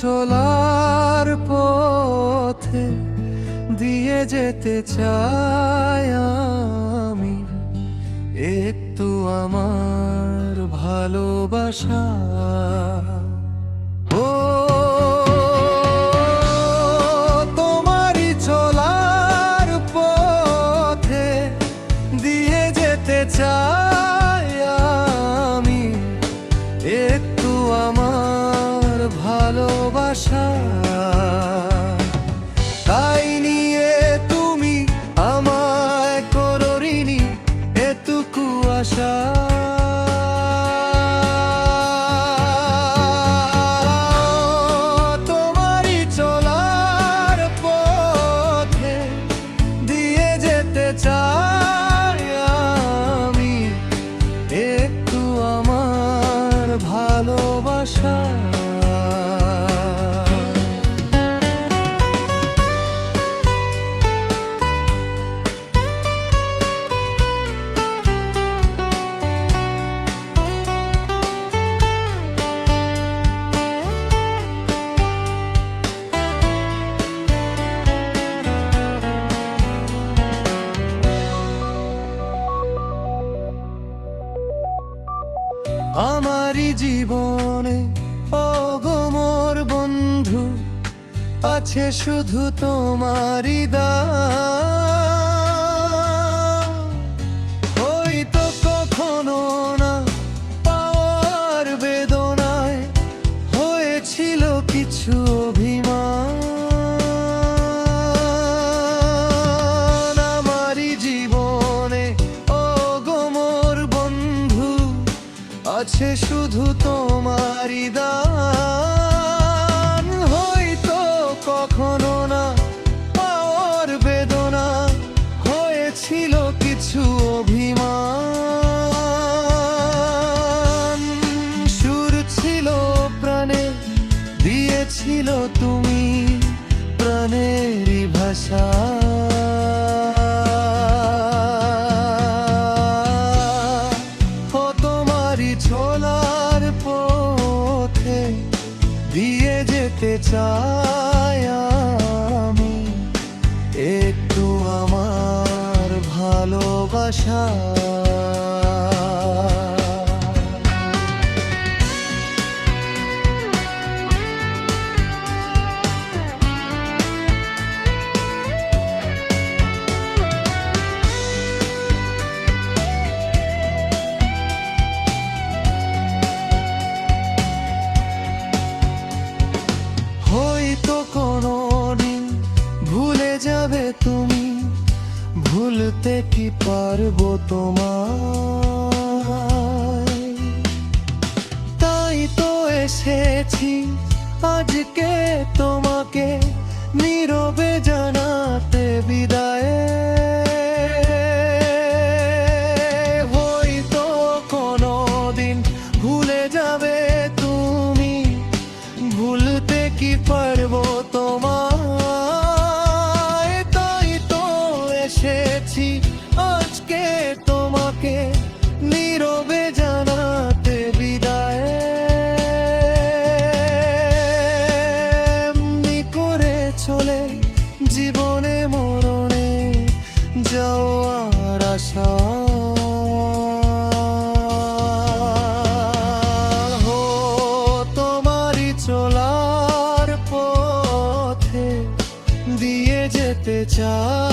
চলার পথে দিয়ে যেতে চাই আমি একটু আমার ভালোবাসা। ও তোমারই চলার পথে দিয়ে যেতে চাই আমি একটু আমার ভালোবাসা। তাই নিয়ে তুমি আমায় করো ঋণী এটুকু আশা। তোমারই চলার পথে দিয়ে যেতে চাই আমি একটু আমার ভালোবাসা। আমারই জীবনে অগমর বন্ধু আছে শুধু তোমারই দান। হয়তো কখনো না পাওয়ার বেদনায় হয়েছিল কিছু অভিমান। আমারই জীবনে অগমর বন্ধু আছে শুধু তোমারই দান। হয়তো কখনো না পাওয়ার বেদনা হয়েছিল কিছু অভিমান। সুর ছিল প্রাণে দিয়েছিল তুমি প্রাণেরই ভাষা। চলার পথে দিয়ে যেতে চাই আমি একটু আমার ভালোবাসা। হয়তো কোনোদিন ভুলে যাবে তুমি, ভুলতে কি পারবো তোমায়? তাই তো এসেছি আজকে তোমাকে নীরবে জানাতে বিদায়। হয়তো কোনোদিন ভুলে যাবে তুমি, ভুলতে কি পারবো তোমায়? তাই তো এসেছি আজকে তোমাকে নীরবে জানাতে বিদায়। এমনি করে চলে জীবনে মরণে যাওয়ার আশা। চলার পথে দিয়ে যেতে চাই।